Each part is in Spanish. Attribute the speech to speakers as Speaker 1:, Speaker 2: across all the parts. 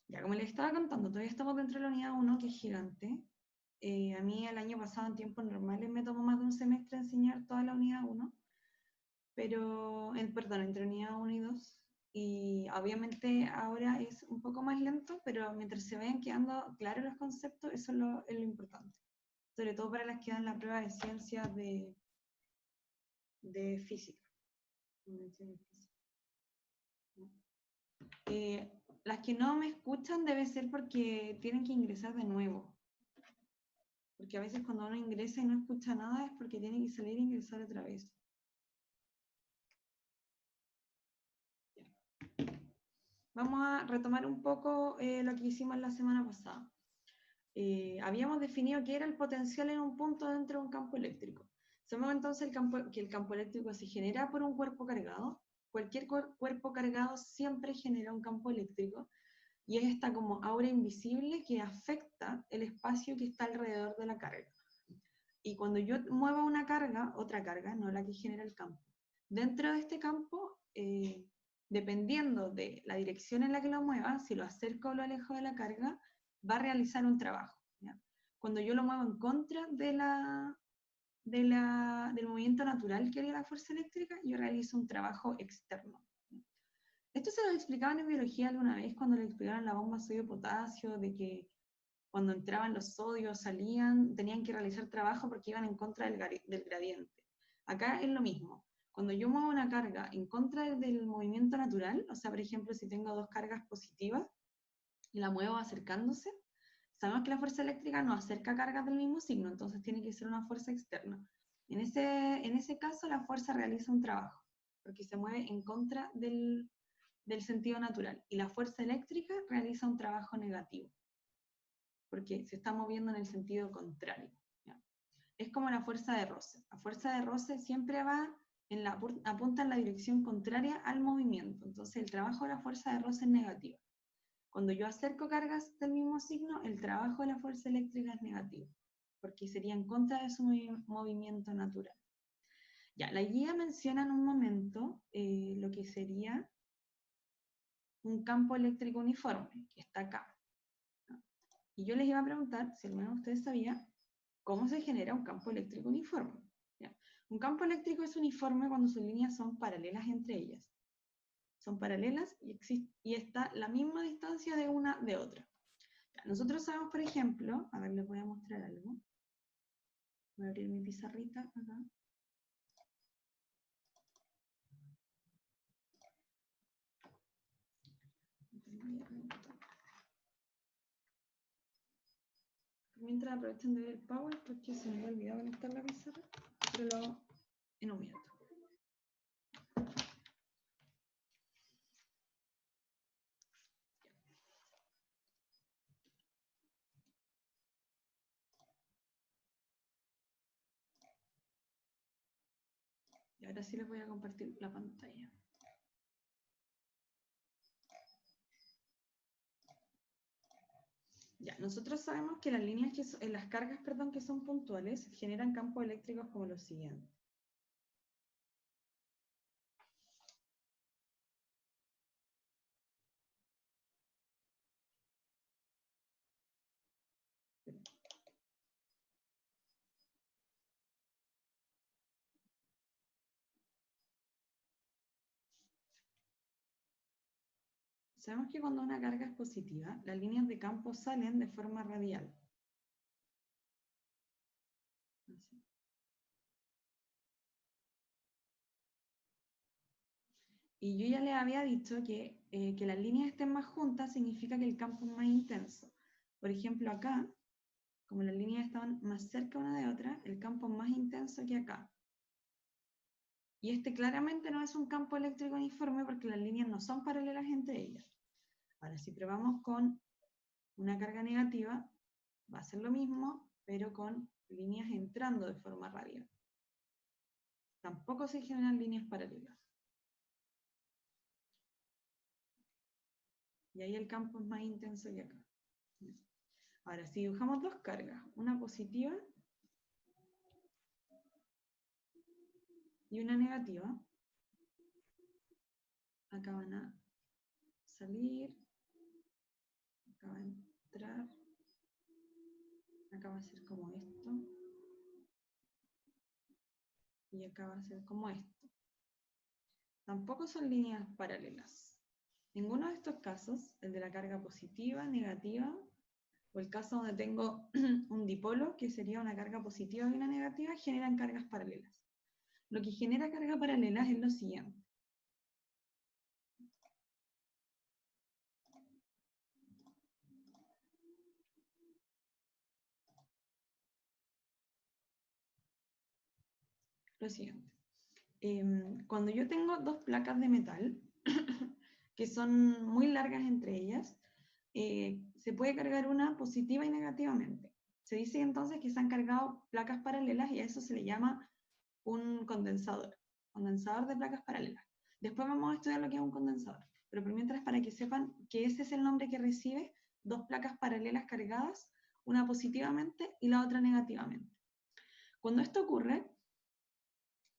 Speaker 1: Ya, como les estaba contando, todavía estamos dentro de la unidad 1, que es gigante. A mí el año pasado, en tiempos normales, me tomó más de un semestre enseñar toda la unidad 1, perdón, entre unidad 1 y 2. Y obviamente ahora es un poco más lento, pero mientras se vayan quedando claros los conceptos, eso es lo importante. Sobre todo para las que dan la prueba de ciencias de física. Eh, las que no me escuchan debe ser porque tienen que ingresar de nuevo. Porque a veces cuando uno ingresa y no escucha nada es porque tiene que salir e ingresar otra vez. Vamos a retomar un poco lo que hicimos la semana pasada. Habíamos definido qué era el potencial en un punto dentro de un campo eléctrico. Sabemos entonces que el campo eléctrico se genera por un cuerpo cargado. Cualquier cuerpo cargado siempre genera un campo eléctrico y es esta como aura invisible que afecta el espacio que está alrededor de la carga. Y cuando yo muevo una carga, otra carga, no la que genera el campo, dentro de este campo, dependiendo de la dirección en la que lo mueva, si lo acerco o lo alejo de la carga, va a realizar un trabajo. ¿Ya? Cuando yo lo muevo en contra del movimiento natural que haría la fuerza eléctrica, yo realizo un trabajo externo. Esto se lo explicaban en biología alguna vez cuando le explicaron la bomba sodio-potasio, de que cuando entraban los sodios, salían, tenían que realizar trabajo porque iban en contra del gradiente. Acá es lo mismo. Cuando yo muevo una carga en contra del movimiento natural, o sea, por ejemplo, si tengo dos cargas positivas y la muevo acercándose, sabemos que la fuerza eléctrica no acerca cargas del mismo signo, entonces tiene que ser una fuerza externa. En ese caso, la fuerza realiza un trabajo, porque se mueve en contra del sentido natural, y la fuerza eléctrica realiza un trabajo negativo porque se está moviendo en el sentido contrario. ¿Ya? Es como la fuerza de roce. La fuerza de roce siempre apunta en la dirección contraria al movimiento. Entonces el trabajo de la fuerza de roce es negativo. Cuando yo acerco cargas del mismo signo, el trabajo de la fuerza eléctrica es negativo, porque sería en contra de su movimiento natural. Ya, la guía menciona en un momento lo que sería un campo eléctrico uniforme, que está acá. Y yo les iba a preguntar si alguno de ustedes sabía cómo se genera un campo eléctrico uniforme. ¿Ya? Un campo eléctrico es uniforme cuando sus líneas son paralelas entre ellas. Son paralelas y está la misma distancia de una de otra. ¿Ya? Nosotros sabemos, por ejemplo, a ver, les voy a mostrar algo. Voy a abrir mi pizarrita acá. Mientras aprovechen de ver el power porque se me había olvidado conectar la pizarra, pero lo hago en un minuto. Y ahora sí les voy a compartir la pantalla. Ya, nosotros sabemos que las cargas, perdón, que son puntuales generan campos eléctricos como los siguientes. Sabemos que cuando una carga es positiva, las líneas de campo salen de forma radial. Así. Y yo ya les había dicho que las líneas estén más juntas significa que el campo es más intenso. Por ejemplo, acá, como las líneas estaban más cerca una de otra, el campo es más intenso que acá. Y este claramente no es un campo eléctrico uniforme porque las líneas no son paralelas entre ellas. Ahora, si probamos con una carga negativa, va a ser lo mismo, pero con líneas entrando de forma radial. Tampoco se generan líneas paralelas. Y ahí el campo es más intenso que acá. Ahora, si dibujamos dos cargas, una positiva y una negativa, acá van a salir Acá va a entrar. Acá va a ser como esto. Y acá va a ser como esto. Tampoco son líneas paralelas. Ninguno de estos casos, el de la carga positiva, negativa, o el caso donde tengo un dipolo, que sería una carga positiva y una negativa, generan cargas paralelas. Lo que genera carga paralelas es lo siguiente. Lo siguiente. Cuando yo tengo dos placas de metal, que son muy largas entre ellas, se puede cargar una positiva y negativamente. Se dice entonces que se han cargado placas paralelas y a eso se le llama un condensador de placas paralelas. Después vamos a estudiar lo que es un condensador, pero por mientras para que sepan que ese es el nombre que recibe dos placas paralelas cargadas, una positivamente y la otra negativamente. Cuando esto ocurre,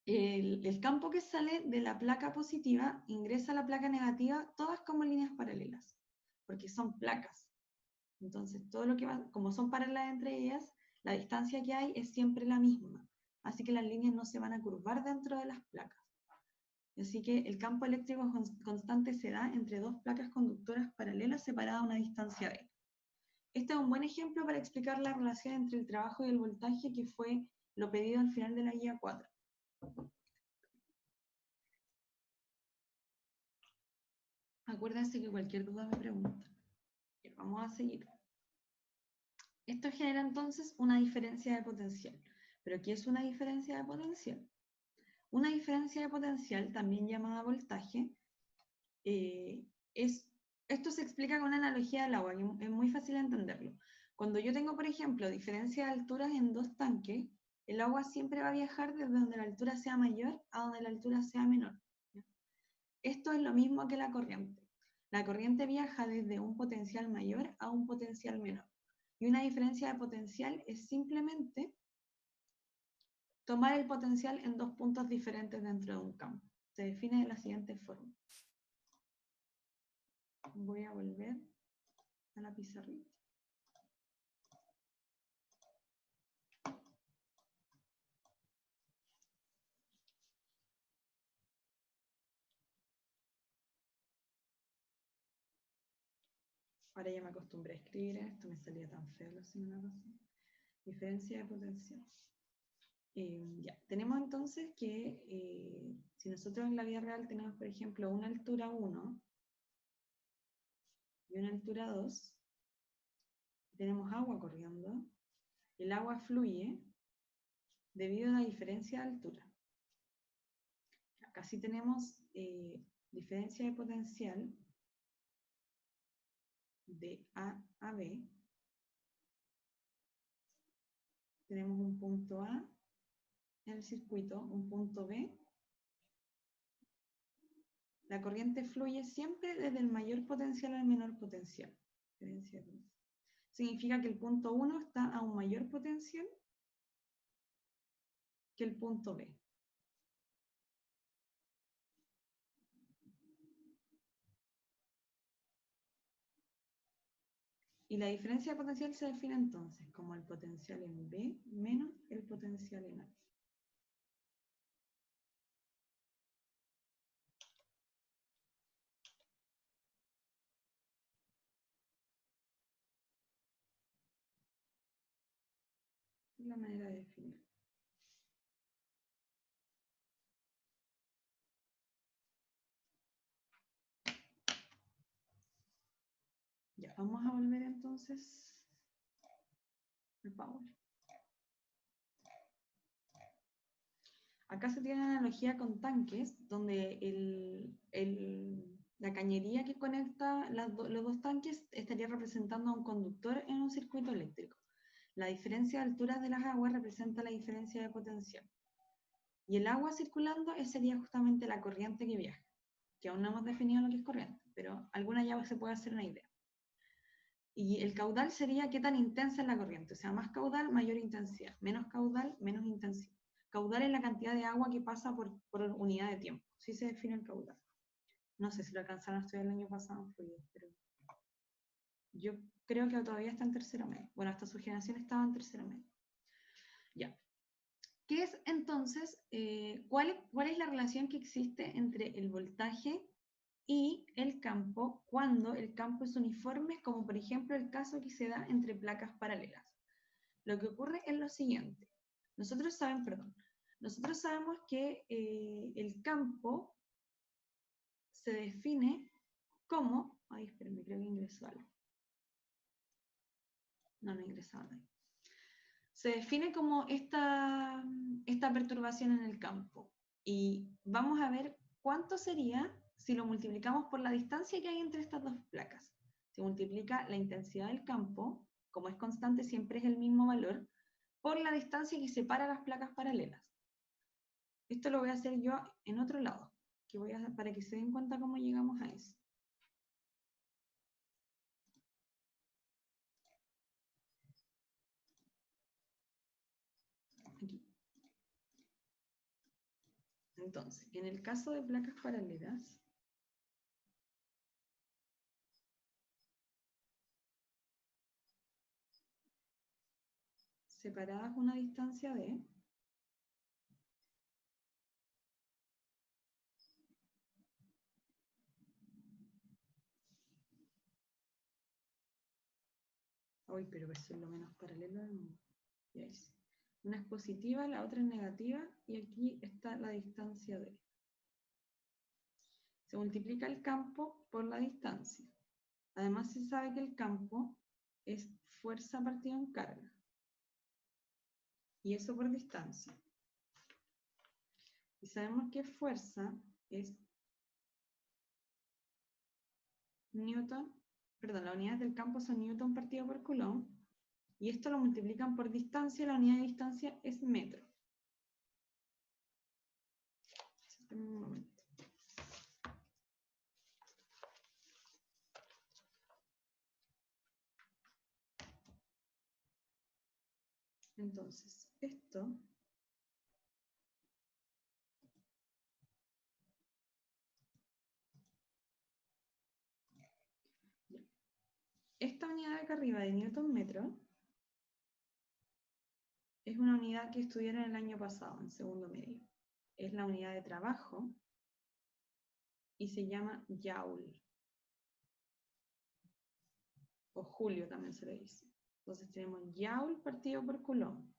Speaker 1: el campo que sale de la placa positiva ingresa a la placa negativa, todas como líneas paralelas, porque son placas. Entonces, todo lo que va, como son paralelas entre ellas, la distancia que hay es siempre la misma. Así que las líneas no se van a curvar dentro de las placas. Así que el campo eléctrico constante se da entre dos placas conductoras paralelas separadas a una distancia d. Este es un buen ejemplo para explicar la relación entre el trabajo y el voltaje, que fue lo pedido al final de la guía 4. Acuérdense que cualquier duda me preguntan. Vamos a seguir. Esto genera entonces una diferencia de potencial. ¿Pero qué es una diferencia de potencial? Una diferencia de potencial, también llamada voltaje, esto se explica con una analogía del agua, que es muy fácil entenderlo. Cuando yo tengo, por ejemplo, diferencia de alturas en dos tanques, el agua siempre va a viajar desde donde la altura sea mayor a donde la altura sea menor. Esto es lo mismo que la corriente. La corriente viaja desde un potencial mayor a un potencial menor. Y una diferencia de potencial es simplemente tomar el potencial en dos puntos diferentes dentro de un campo. Se define de la siguiente forma. Voy a volver a la pizarrita. Ahora ya me acostumbré a escribir esto, me salía tan feo la semana pasada. Diferencia de potencial. Ya, tenemos entonces que si nosotros en la vida real tenemos, por ejemplo, una altura 1 y una altura 2, tenemos agua corriendo, el agua fluye debido a la diferencia de altura. Acá sí tenemos diferencia de potencial de A a B. Tenemos un punto A en el circuito, un punto B. La corriente fluye siempre desde el mayor potencial al menor potencial. Significa que el punto 1 está a un mayor potencial que el punto B. Y la diferencia de potencial se define entonces como el potencial en B menos el potencial en A. Es la manera de definir. Ya, vamos a volver entonces al Power. Acá se tiene una analogía con tanques, donde la cañería que conecta los dos tanques estaría representando a un conductor en un circuito eléctrico. La diferencia de alturas de las aguas representa la diferencia de potencial. Y el agua circulando sería justamente la corriente que viaja, que aún no hemos definido lo que es corriente, pero alguna ya se puede hacer una idea. Y el caudal sería qué tan intensa es la corriente, o sea, más caudal, mayor intensidad, menos caudal, menos intensidad. Caudal es la cantidad de agua que pasa por unidad de tiempo, así se define el caudal. No sé si lo alcanzaron a estudiar el año pasado en fluidos, pero Yo creo que todavía está en tercero medio. Bueno, hasta su generación estaba en tercero medio. Ya. ¿Qué es entonces, cuál es la relación que existe entre el voltaje y el campo cuando el campo es uniforme, como por ejemplo el caso que se da entre placas paralelas? Lo que ocurre es lo siguiente. Nosotros sabemos que el campo se define como... Ay, espérenme, creo que ingresó algo. No ingresaba nada. Se define como esta perturbación en el campo. Y vamos a ver cuánto sería si lo multiplicamos por la distancia que hay entre estas dos placas. Se multiplica la intensidad del campo, como es constante, siempre es el mismo valor, por la distancia que separa las placas paralelas. Esto lo voy a hacer yo en otro lado, para que se den cuenta cómo llegamos a eso. Aquí. Entonces, en el caso de placas paralelas, separadas una distancia de... Uy, pero eso es lo menos paralelo del mundo. Ya hice. Una es positiva, la otra es negativa, y aquí está la distancia de. Se multiplica el campo por la distancia. Además se sabe que el campo es fuerza partida en carga. Y eso por distancia. Y sabemos que fuerza es Newton, perdón, las unidades del campo son Newton partido por Coulomb, y esto lo multiplican por distancia, la unidad de distancia es metro. Un momento. Entonces, esto esta unidad de acá arriba de Newton metro es una unidad que estudiaron el año pasado, en segundo medio. Es la unidad de trabajo y se llama Joule. O Julio también se le dice. Entonces tenemos Joule partido por Coulomb.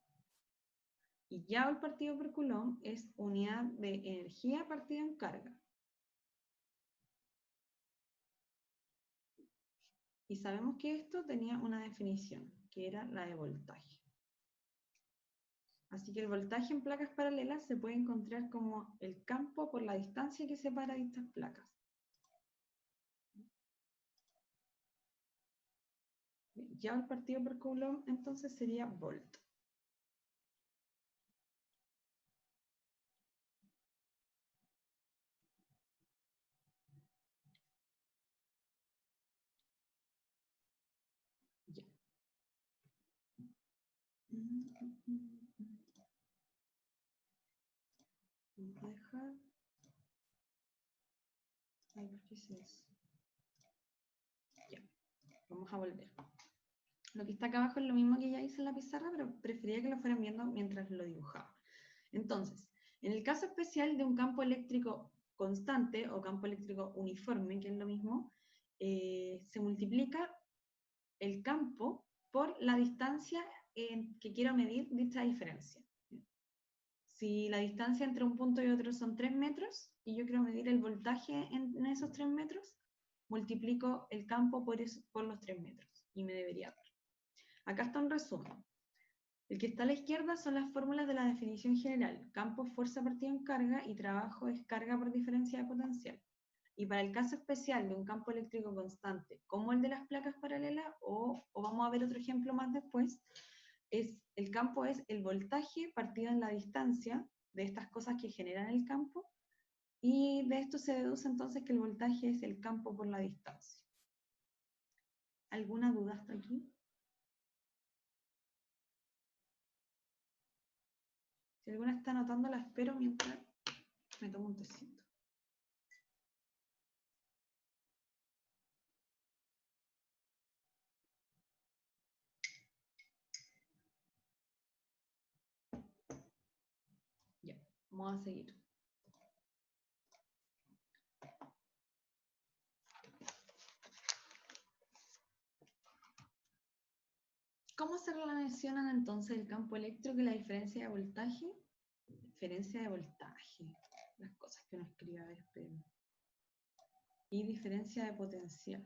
Speaker 1: Y Joule partido por Coulomb es unidad de energía partida en carga. Y sabemos que esto tenía una definición, que era la de voltaje. Así que el voltaje en placas paralelas se puede encontrar como el campo por la distancia que separa estas placas. Ya el partido por Coulomb entonces sería volt. Ya. Vamos a dejar. Ay, ¿por qué es eso? Ya. Vamos a volver. Lo que está acá abajo es lo mismo que ya hice en la pizarra, pero prefería que lo fueran viendo mientras lo dibujaba. Entonces, en el caso especial de un campo eléctrico constante o campo eléctrico uniforme, que es lo mismo, se multiplica el campo por la distancia que quiero medir dicha diferencia. Si la distancia entre un punto y otro son 3 metros, y yo quiero medir el voltaje en esos 3 metros, multiplico el campo por los 3 metros, y me debería dar. Acá está un resumen. El que está a la izquierda son las fórmulas de la definición general. Campo es fuerza partida en carga y trabajo es carga por diferencia de potencial. Y para el caso especial de un campo eléctrico constante, como el de las placas paralelas, o vamos a ver otro ejemplo más después, el campo es el voltaje partido en la distancia de estas cosas que generan el campo, y de esto se deduce entonces que el voltaje es el campo por la distancia. ¿Alguna duda hasta aquí? Si alguna está anotando, la espero mientras me tomo un tecito. Vamos a seguir. ¿Cómo se relacionan entonces el campo eléctrico y la diferencia de voltaje? Diferencia de voltaje. Las cosas que uno escribe, a ver, esperen. Y diferencia de potencial.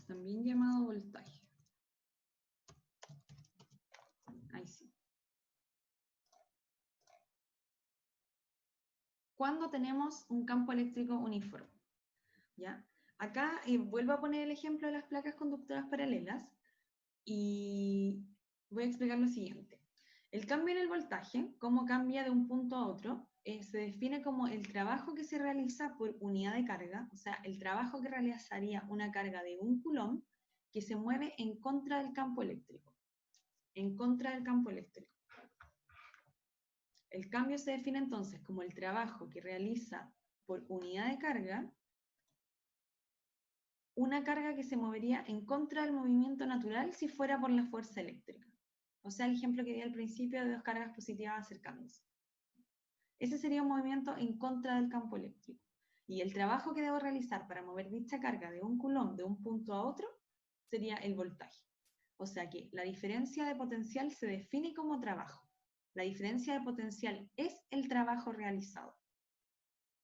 Speaker 1: También llamado voltaje. Ahí sí. Cuando tenemos un campo eléctrico uniforme, ¿ya? Acá vuelvo a poner el ejemplo de las placas conductoras paralelas y voy a explicar lo siguiente. El cambio en el voltaje, cómo cambia de un punto a otro, se define como el trabajo que se realiza por unidad de carga, o sea, el trabajo que realizaría una carga de 1 coulomb que se mueve en contra del campo eléctrico. En contra del campo eléctrico. El cambio se define entonces como el trabajo que realiza por unidad de carga una carga que se movería en contra del movimiento natural si fuera por la fuerza eléctrica. O sea, el ejemplo que di al principio de dos cargas positivas acercándose. Ese sería un movimiento en contra del campo eléctrico. Y el trabajo que debo realizar para mover dicha carga de 1 coulomb de un punto a otro sería el voltaje. O sea que la diferencia de potencial se define como trabajo. La diferencia de potencial es el trabajo realizado.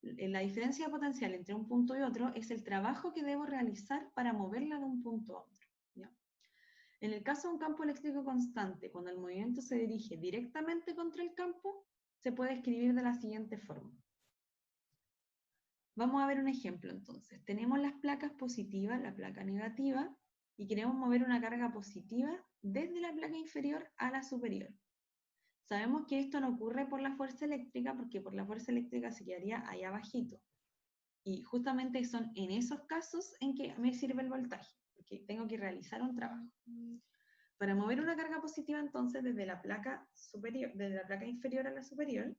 Speaker 1: La diferencia de potencial entre un punto y otro es el trabajo que debo realizar para moverla de un punto a otro. ¿Ya? En el caso de un campo eléctrico constante, cuando el movimiento se dirige directamente contra el campo, se puede escribir de la siguiente forma. Vamos a ver un ejemplo entonces. Tenemos las placas positivas, la placa negativa, y queremos mover una carga positiva desde la placa inferior a la superior. Sabemos que esto no ocurre por la fuerza eléctrica, porque por la fuerza eléctrica se quedaría ahí abajito. Y justamente son en esos casos en que me sirve el voltaje, porque tengo que realizar un trabajo. Para mover una carga positiva, entonces, desde la placa superior, desde la placa inferior a la superior,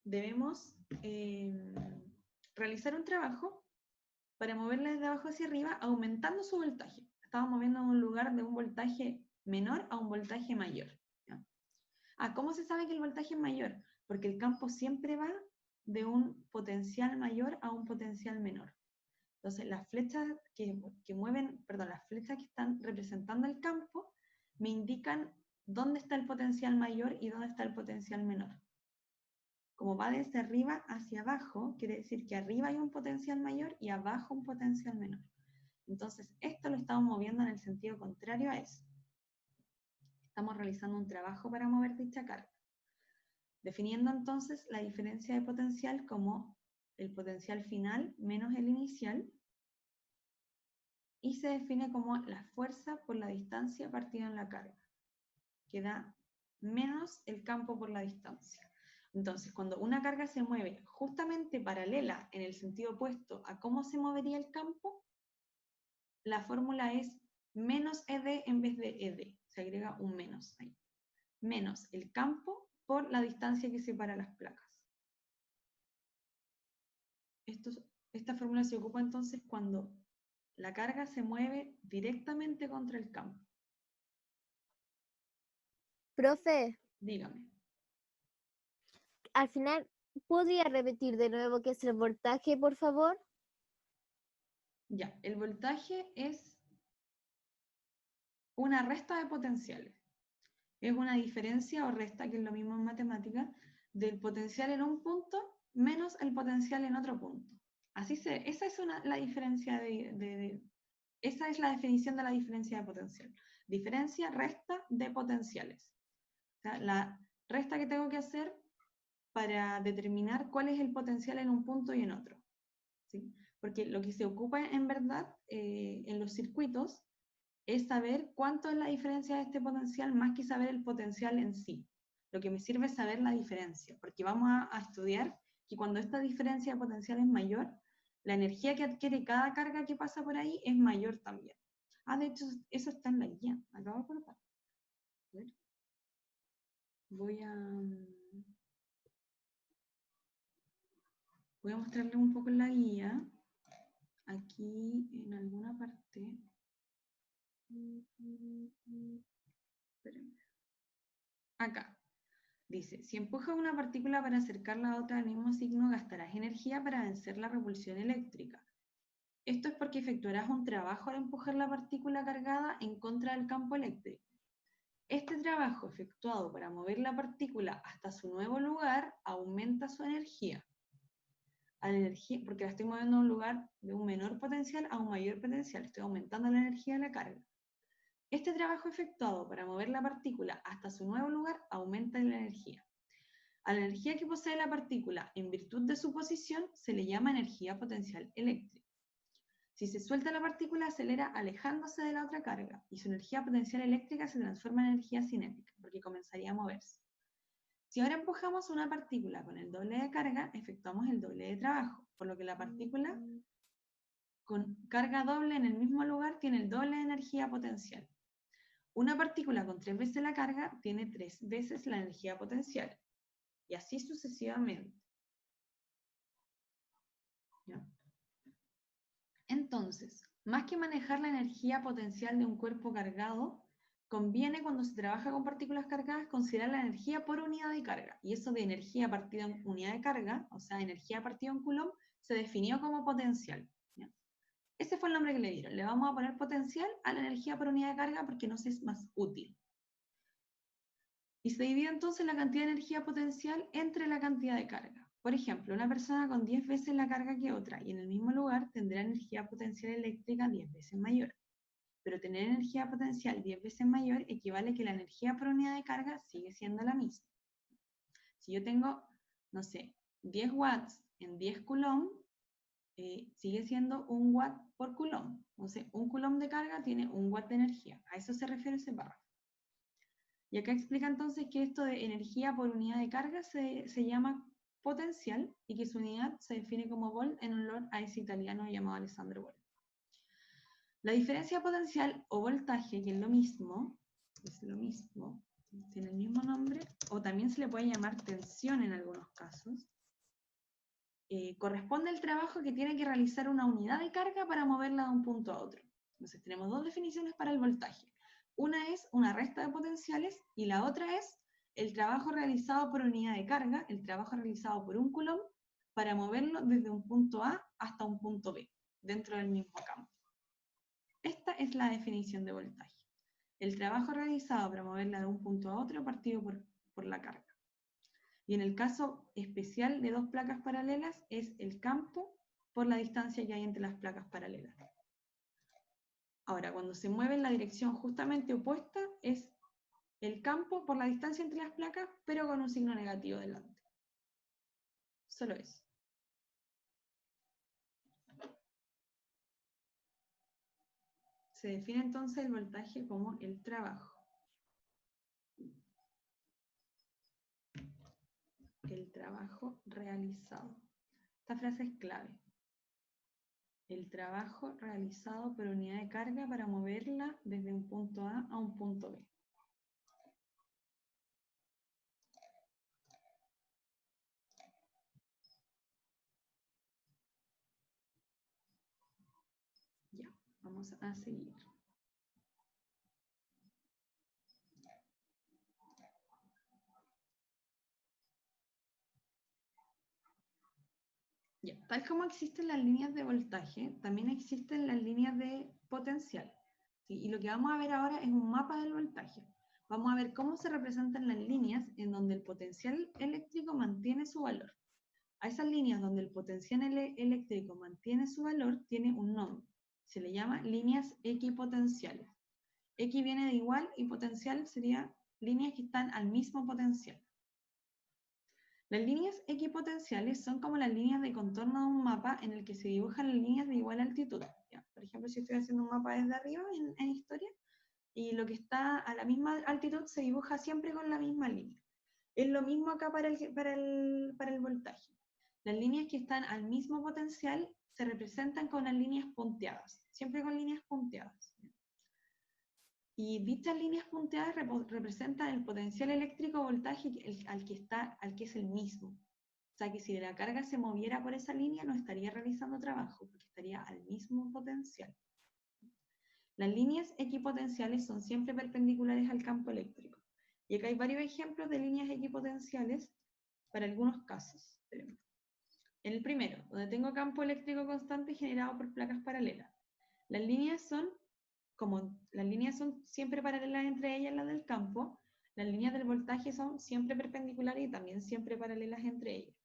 Speaker 1: debemos realizar un trabajo para moverla desde abajo hacia arriba, aumentando su voltaje. Estamos moviendo en un lugar de un voltaje menor a un voltaje mayor. ¿Ya? ¿Cómo se sabe que el voltaje es mayor? Porque el campo siempre va de un potencial mayor a un potencial menor. Entonces, las flechas las flechas que están representando el campo me indican dónde está el potencial mayor y dónde está el potencial menor. Como va desde arriba hacia abajo, quiere decir que arriba hay un potencial mayor y abajo un potencial menor. Entonces, esto lo estamos moviendo en el sentido contrario a eso. Estamos realizando un trabajo para mover dicha carga. Definiendo entonces la diferencia de potencial como el potencial final menos el inicial, y se define como la fuerza por la distancia partida en la carga, que da menos el campo por la distancia. Entonces, cuando una carga se mueve justamente paralela en el sentido opuesto a cómo se movería el campo, la fórmula es menos ED en vez de ED, se agrega un menos ahí. Menos el campo por la distancia que separa las placas. Esta fórmula se ocupa entonces cuando la carga se mueve directamente contra el campo.
Speaker 2: Profe,
Speaker 1: Dígame.
Speaker 2: al final, ¿podría repetir de nuevo qué es el voltaje, por favor?
Speaker 1: Ya, el voltaje es una resta de potenciales. Es una diferencia o resta, que es lo mismo en matemática, del potencial en un punto menos el potencial en otro punto. Esa es la diferencia esa es la definición de la diferencia de potencial. Diferencia, resta de potenciales. O sea, la resta que tengo que hacer para determinar cuál es el potencial en un punto y en otro. ¿Sí? Porque lo que se ocupa en verdad en los circuitos es saber cuánto es la diferencia de este potencial más que saber el potencial en sí. Lo que me sirve es saber la diferencia, porque vamos a estudiar que cuando esta diferencia de potencial es mayor, la energía que adquiere cada carga que pasa por ahí es mayor también. De hecho, eso está en la guía. Acabo de acordar. A ver. Voy a mostrarles un poco la guía. Aquí en alguna parte. Espérenme. acá. Dice, si empujas una partícula para acercarla a otra del mismo signo, gastarás energía para vencer la repulsión eléctrica. Esto es porque efectuarás un trabajo al empujar la partícula cargada en contra del campo eléctrico. Este trabajo efectuado para mover la partícula hasta su nuevo lugar aumenta su energía. Porque la estoy moviendo a un lugar de un menor potencial a un mayor potencial, estoy aumentando la energía de la carga. Este trabajo efectuado para mover la partícula hasta su nuevo lugar aumenta la energía. A la energía que posee la partícula en virtud de su posición se le llama energía potencial eléctrica. Si se suelta la partícula, acelera alejándose de la otra carga y su energía potencial eléctrica se transforma en energía cinética, porque comenzaría a moverse. Si ahora empujamos una partícula con el doble de carga, efectuamos el doble de trabajo, por lo que la partícula con carga doble en el mismo lugar tiene el doble de energía potencial. Una partícula con 3 veces la carga tiene 3 veces la energía potencial, y así sucesivamente. ¿Ya? Entonces, más que manejar la energía potencial de un cuerpo cargado, conviene cuando se trabaja con partículas cargadas considerar la energía por unidad de carga. Y eso de energía partida en unidad de carga, o sea, energía partida en coulomb, se definió como potencial. ¿Ya? Ese fue el nombre que le dieron. Le vamos a poner potencial a la energía por unidad de carga porque nos es más útil. Y se divide entonces la cantidad de energía potencial entre la cantidad de carga. Por ejemplo, una persona con 10 veces la carga que otra y en el mismo lugar tendrá energía potencial eléctrica 10 veces mayor. Pero tener energía potencial 10 veces mayor equivale a que la energía por unidad de carga sigue siendo la misma. Si yo tengo, no sé, 10 watts en 10 coulomb, sigue siendo 1 watt por coulomb. Entonces, 1 coulomb de carga tiene 1 watt de energía. A eso se refiere ese párrafo. Y acá explica entonces que esto de energía por unidad de carga se llama potencial y que su unidad se define como volt en honor a ese italiano llamado Alessandro Volt. La diferencia potencial o voltaje, que es lo mismo, tiene el mismo nombre, o también se le puede llamar tensión en algunos casos, corresponde al trabajo que tiene que realizar una unidad de carga para moverla de un punto a otro. Entonces tenemos dos definiciones para el voltaje. Una es una resta de potenciales y la otra es el trabajo realizado por unidad de carga, el trabajo realizado por 1 coulomb, para moverlo desde un punto A hasta un punto B, dentro del mismo campo. Esta es la definición de voltaje. El trabajo realizado para moverla de un punto a otro partido por la carga. Y en el caso especial de dos placas paralelas es el campo por la distancia que hay entre las placas paralelas. Ahora, cuando se mueve en la dirección justamente opuesta, es el campo por la distancia entre las placas, pero con un signo negativo delante. Solo eso. Se define entonces el voltaje como el trabajo. El trabajo realizado. Esta frase es clave. El trabajo realizado por unidad de carga para moverla desde un punto A a un punto B. Ya, vamos a seguir. Ya, tal como existen las líneas de voltaje, también existen las líneas de potencial. ¿Sí? Y lo que vamos a ver ahora es un mapa del voltaje. Vamos a ver cómo se representan las líneas en donde el potencial eléctrico mantiene su valor. A esas líneas donde el potencial eléctrico mantiene su valor tiene un nombre. Se le llama líneas equipotenciales. X viene de igual y potencial sería líneas que están al mismo potencial. Las líneas equipotenciales son como las líneas de contorno de un mapa en el que se dibujan las líneas de igual altitud. ¿Ya? Por ejemplo, si estoy haciendo un mapa desde arriba en historia, y lo que está a la misma altitud se dibuja siempre con la misma línea. Es lo mismo acá para el voltaje. Las líneas que están al mismo potencial se representan con las líneas punteadas, siempre con líneas punteadas. Y dichas líneas punteadas representan el potencial eléctrico voltaje al que es el mismo. O sea que si la carga se moviera por esa línea no estaría realizando trabajo, porque estaría al mismo potencial. Las líneas equipotenciales son siempre perpendiculares al campo eléctrico. Y acá hay varios ejemplos de líneas equipotenciales para algunos casos. En el primero, donde tengo campo eléctrico constante generado por placas paralelas. Las líneas son siempre paralelas entre ellas, las del campo. Las líneas del voltaje son siempre perpendiculares y también siempre paralelas entre ellas.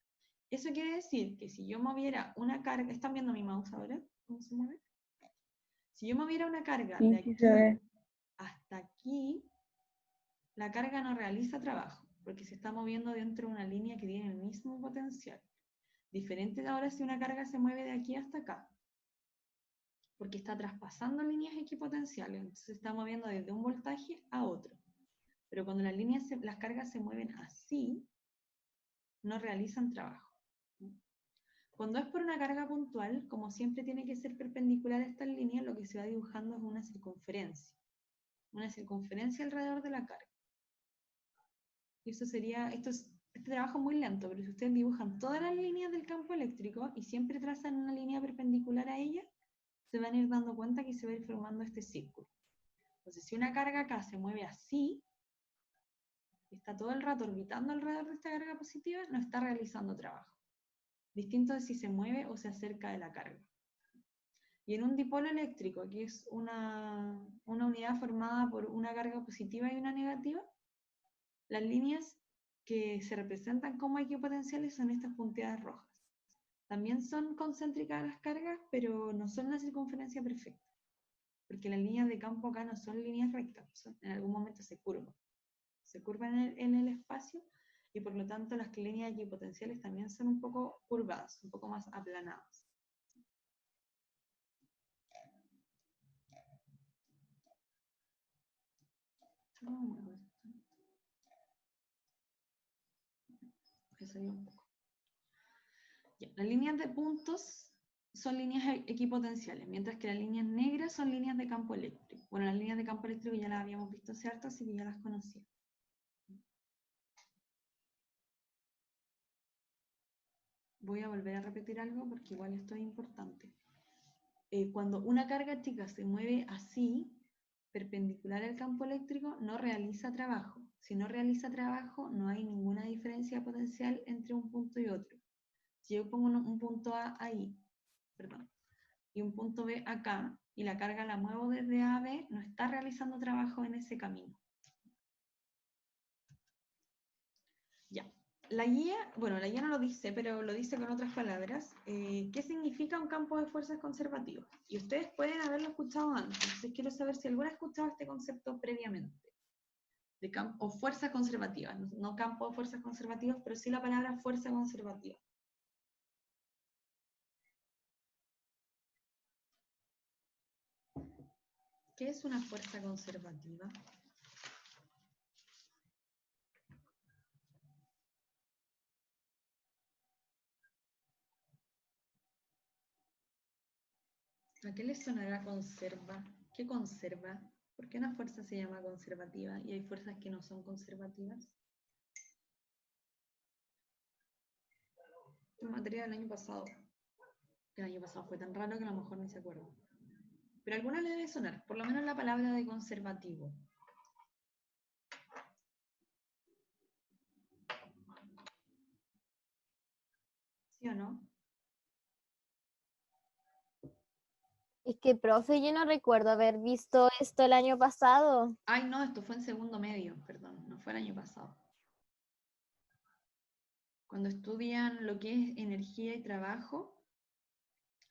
Speaker 1: Eso quiere decir que si yo moviera una carga, ¿están viendo mi mouse ahora? ¿Cómo se mueve? Si yo moviera una carga de aquí hasta aquí, la carga no realiza trabajo, porque se está moviendo dentro de una línea que tiene el mismo potencial. Diferente de ahora si una carga se mueve de aquí hasta acá, porque está traspasando líneas equipotenciales, entonces se está moviendo desde un voltaje a otro. Pero cuando las cargas se mueven así, no realizan trabajo. Cuando es por una carga puntual, como siempre tiene que ser perpendicular a estas líneas, lo que se va dibujando es una circunferencia alrededor de la carga. Y este trabajo es muy lento, pero si ustedes dibujan todas las líneas del campo eléctrico y siempre trazan una línea perpendicular a ella, se van a ir dando cuenta que se va a ir formando este círculo. Entonces, si una carga acá se mueve así, está todo el rato orbitando alrededor de esta carga positiva, no está realizando trabajo. Distinto de si se mueve o se acerca de la carga. Y en un dipolo eléctrico, que es una unidad formada por una carga positiva y una negativa, las líneas que se representan como equipotenciales son estas punteadas rojas. También son concéntricas las cargas, pero no son la circunferencia perfecta, porque las líneas de campo acá no son líneas rectas, en algún momento se curvan en el espacio, y por lo tanto las líneas equipotenciales también son un poco curvadas, un poco más aplanadas. Ya, las líneas de puntos son líneas equipotenciales, mientras que las líneas negras son líneas de campo eléctrico. Bueno, las líneas de campo eléctrico ya las habíamos visto, ¿cierto? Así que ya las conocía. Voy a volver a repetir algo porque igual esto es importante. Cuando una carga chica se mueve así, perpendicular al campo eléctrico, no realiza trabajo. Si no realiza trabajo, no hay ninguna diferencia potencial entre un punto y otro. Si yo pongo un punto A ahí, y un punto B acá, y la carga la muevo desde A a B, no está realizando trabajo en ese camino. Ya. La guía no lo dice, pero lo dice con otras palabras. ¿Qué significa un campo de fuerzas conservativo? Y ustedes pueden haberlo escuchado antes, entonces quiero saber si alguno ha escuchado este concepto previamente. O fuerzas conservativas, no campo de fuerzas conservativas, pero sí la palabra fuerza conservativa. ¿Qué es una fuerza conservativa? ¿A qué les sonará conserva? ¿Qué conserva? ¿Por qué una fuerza se llama conservativa y hay fuerzas que no son conservativas? En materia del año pasado. El año pasado fue tan raro que a lo mejor ni se acuerdan. Pero a alguna le debe sonar, por lo menos la palabra de conservativo. ¿Sí o no?
Speaker 2: Es que, profe, yo no recuerdo haber visto esto el año pasado.
Speaker 1: Ay, no, esto fue en segundo medio, perdón, no fue el año pasado. Cuando estudian lo que es energía y trabajo,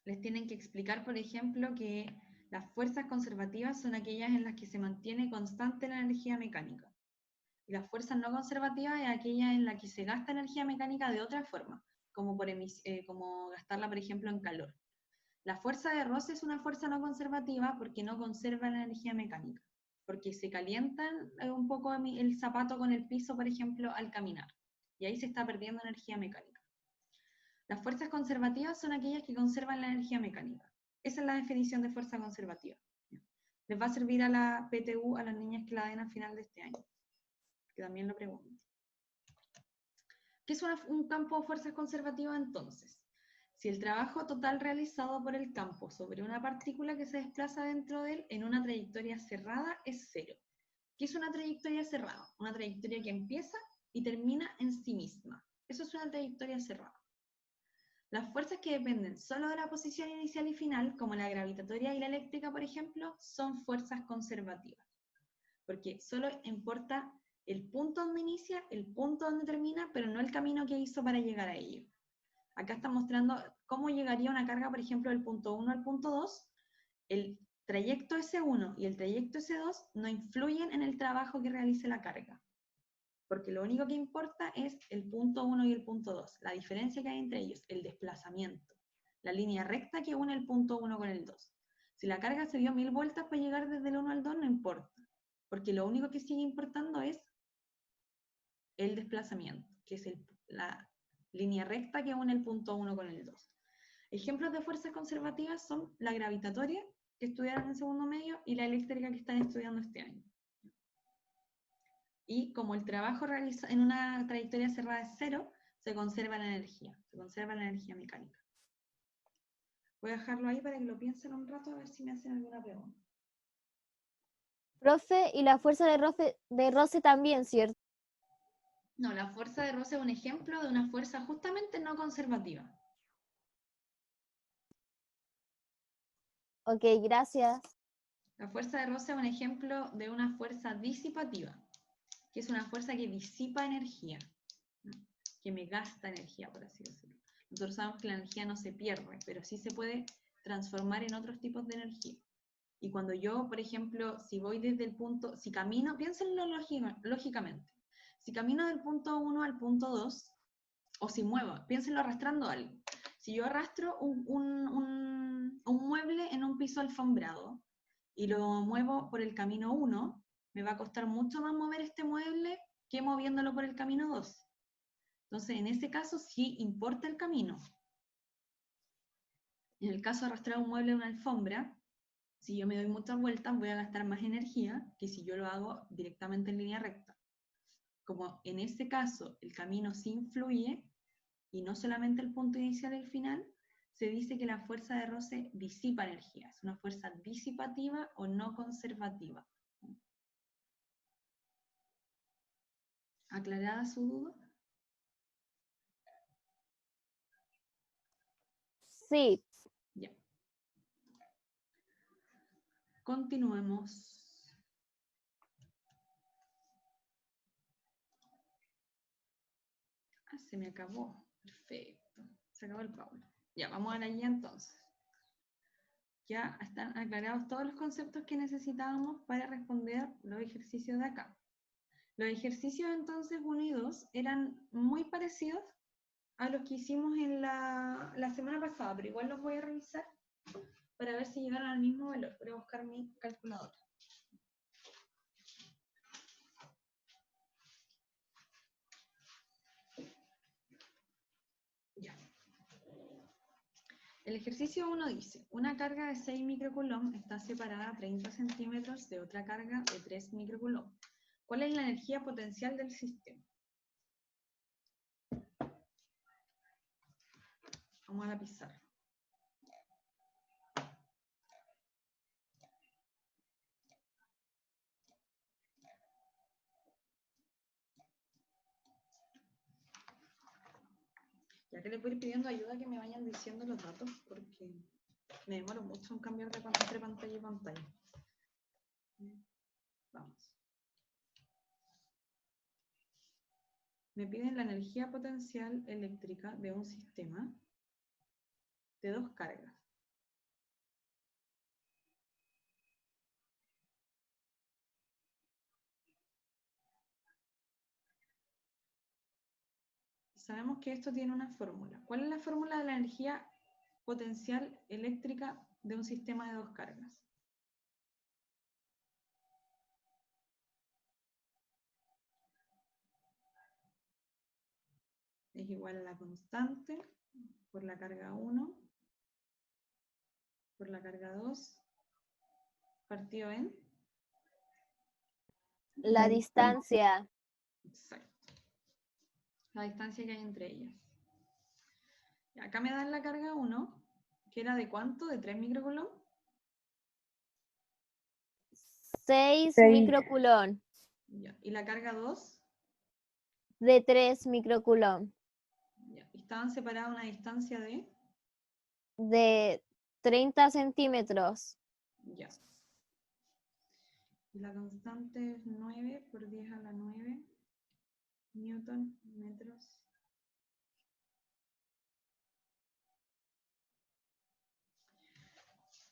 Speaker 1: les tienen que explicar, por ejemplo, que las fuerzas conservativas son aquellas en las que se mantiene constante la energía mecánica. Y las fuerzas no conservativas es aquella en la que se gasta energía mecánica de otra forma, como, como gastarla, por ejemplo, en calor. La fuerza de roce es una fuerza no conservativa porque no conserva la energía mecánica, porque se calienta un poco el zapato con el piso, por ejemplo, al caminar, y ahí se está perdiendo energía mecánica. Las fuerzas conservativas son aquellas que conservan la energía mecánica. Esa es la definición de fuerza conservativa. Les va a servir a la PTU, a las niñas que la den al final de este año, que también lo pregunto. ¿Qué es un campo de fuerzas conservativas entonces? Si el trabajo total realizado por el campo sobre una partícula que se desplaza dentro de él en una trayectoria cerrada es cero. ¿Qué es una trayectoria cerrada? Una trayectoria que empieza y termina en sí misma. Eso es una trayectoria cerrada. Las fuerzas que dependen solo de la posición inicial y final, como la gravitatoria y la eléctrica, por ejemplo, son fuerzas conservativas, porque solo importa el punto donde inicia, el punto donde termina, pero no el camino que hizo para llegar a ello. Acá está mostrando cómo llegaría una carga, por ejemplo, del punto 1 al punto 2. El trayecto S1 y el trayecto S2 no influyen en el trabajo que realice la carga, porque lo único que importa es el punto 1 y el punto 2, la diferencia que hay entre ellos, el desplazamiento, la línea recta que une el punto 1 con el 2. Si la carga se dio 1000 vueltas para llegar desde el 1 al 2, no importa, porque lo único que sigue importando es el desplazamiento, que es la línea recta que une el punto 1 con el 2. Ejemplos de fuerzas conservativas son la gravitatoria, que estudiaron en segundo medio, y la eléctrica, que están estudiando este año. Y como el trabajo realizado en una trayectoria cerrada es cero, se conserva la energía mecánica. Voy a dejarlo ahí para que lo piensen un rato a ver si me hacen alguna pregunta.
Speaker 2: Profe, y la fuerza de roce también, ¿cierto?
Speaker 1: No, la fuerza de roce es un ejemplo de una fuerza justamente no conservativa.
Speaker 2: Ok, gracias.
Speaker 1: La fuerza de roce es un ejemplo de una fuerza disipativa, que es una fuerza que disipa energía, que me gasta energía, por así decirlo. Nosotros sabemos que la energía no se pierde, pero sí se puede transformar en otros tipos de energía. Y cuando yo, por ejemplo, si voy desde el punto, si camino, piénsenlo lógicamente, si camino del punto 1 al punto 2, o si muevo, piénsenlo arrastrando algo. Si yo arrastro un mueble en un piso alfombrado y lo muevo por el camino 1, me va a costar mucho más mover este mueble que moviéndolo por el camino 2. Entonces, en ese caso sí importa el camino. En el caso de arrastrar un mueble en una alfombra, si yo me doy muchas vueltas, voy a gastar más energía que si yo lo hago directamente en línea recta. Como en este caso el camino sí influye, y no solamente el punto inicial y el final, se dice que la fuerza de roce disipa energía. Es una fuerza disipativa o no conservativa. ¿Aclarada su duda?
Speaker 2: Sí.
Speaker 1: Ya. Continuemos. Ah, se me acabó. Perfecto. Se acabó el Pablo. Ya, vamos a la guía entonces. Ya están aclarados todos los conceptos que necesitábamos para responder los ejercicios de acá. Los ejercicios entonces 1 y 2 eran muy parecidos a los que hicimos en la semana pasada, pero igual los voy a revisar para ver si llegaron al mismo valor. Voy a buscar mi calculadora. Ya. El ejercicio 1 dice, una carga de 6 microcoulomb está separada a 30 centímetros de otra carga de 3 microcoulomb. ¿Cuál es la energía potencial del sistema? Vamos a la pizarra. Ya que les voy a ir pidiendo ayuda, que me vayan diciendo los datos, porque me demoro mucho en cambiar entre pantalla y pantalla. Vamos. Me piden la energía potencial eléctrica de un sistema de 2 cargas. Sabemos que esto tiene una fórmula. ¿Cuál es la fórmula de la energía potencial eléctrica de un sistema de 2 cargas? Es igual a la constante por la carga 1 por la carga 2 partido en
Speaker 2: La distancia.
Speaker 1: Exacto. La distancia que hay entre ellas. Y acá me dan la carga 1, que era de ¿cuánto? ¿De 3 microcoulomb?
Speaker 2: 6
Speaker 3: Seis.
Speaker 2: microcoulomb.
Speaker 1: Ya. ¿Y la carga 2?
Speaker 2: De 3 microcoulomb.
Speaker 1: Ya. ¿Y estaban separados a una distancia de?
Speaker 2: De 30 centímetros.
Speaker 1: Ya. Y la constante es 9 por 10 a la 9 newton metros.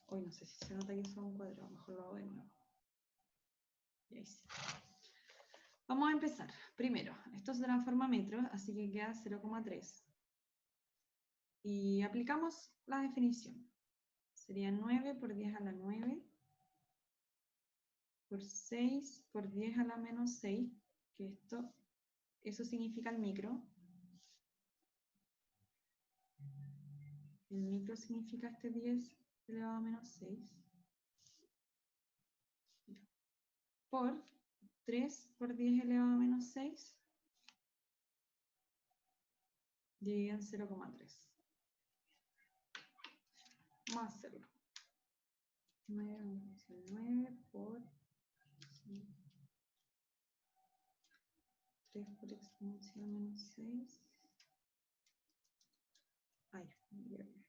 Speaker 1: Hoy no sé si se nota que eso es un cuadrado, mejor lo hago de nuevo. Y ahí sí. Vamos a empezar. Primero, esto se transforma a metros, así que queda 0,3. Y aplicamos la definición. Sería 9 por 10 a la 9 por 6 por 10 a la menos 6, que eso significa el micro. El micro significa este 10 elevado a menos 6. Por 3 por 10 elevado a menos 6 dividido en 0,3. Vamos a hacerlo. 9 por 3 por exponencial menos 6. Ay, bien.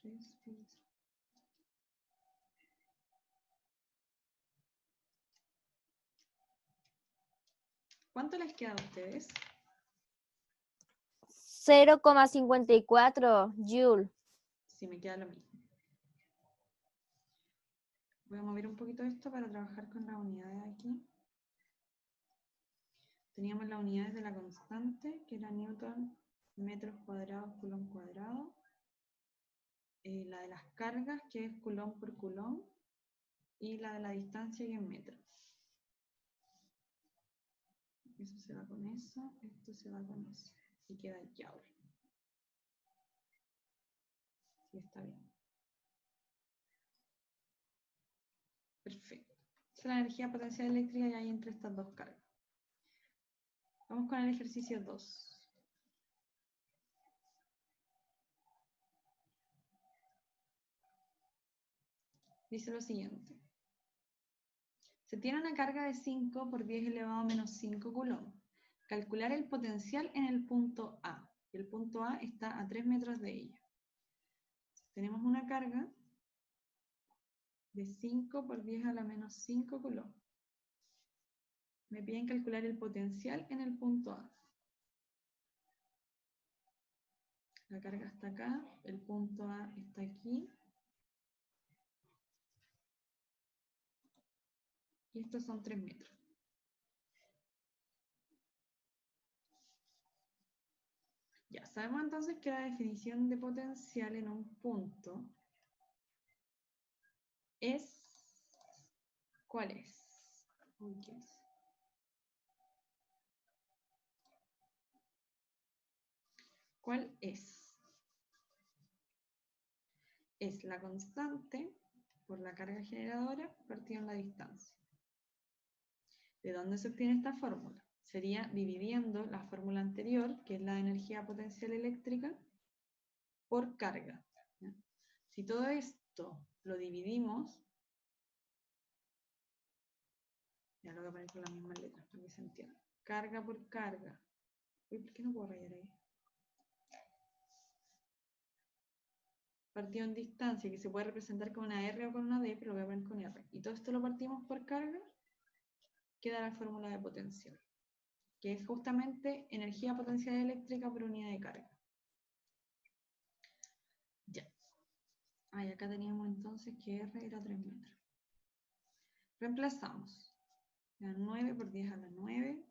Speaker 1: 3 por... ¿Cuánto les queda a ustedes?
Speaker 2: 0,54 joule.
Speaker 1: Sí, me queda lo mismo. Voy a mover un poquito esto para trabajar con las unidades aquí. Teníamos las unidades de la constante, que era newton, metros cuadrados, coulomb cuadrado. La de las cargas, que es coulomb por coulomb. Y la de la distancia, que es metros. Eso se va con eso, esto se va con eso. Y queda joule. Sí, está bien. Perfecto. Esa es la energía potencial eléctrica que hay entre estas dos cargas. Vamos con el ejercicio 2. Dice lo siguiente. Se tiene una carga de 5 por 10 elevado a menos 5 coulomb. Calcular el potencial en el punto A. El punto A está a 3 metros de ella. Tenemos una carga de 5 por 10 a la menos 5 coulomb. Me piden calcular el potencial en el punto A. La carga está acá, el punto A está aquí. Y estos son 3 metros. Ya, sabemos entonces que la definición de potencial en un punto es... ¿Cuál es? ¿Qué es? ¿Cuál es? Es la constante por la carga generadora partida en la distancia. ¿De dónde se obtiene esta fórmula? Sería dividiendo la fórmula anterior, que es la de energía potencial eléctrica, por carga. ¿Ya? Si todo esto lo dividimos, ya lo voy a poner con las mismas letras para que se entienda. Carga por carga. Uy, ¿por qué no puedo rayar ahí? Partido en distancia, que se puede representar con una R o con una D, pero lo voy a poner con R. Y todo esto lo partimos por carga, queda la fórmula de potencial, que es justamente energía potencial eléctrica por unidad de carga. Ya. Ah, y acá teníamos entonces que R era 3 metros. Reemplazamos. 9 por 10 a la 9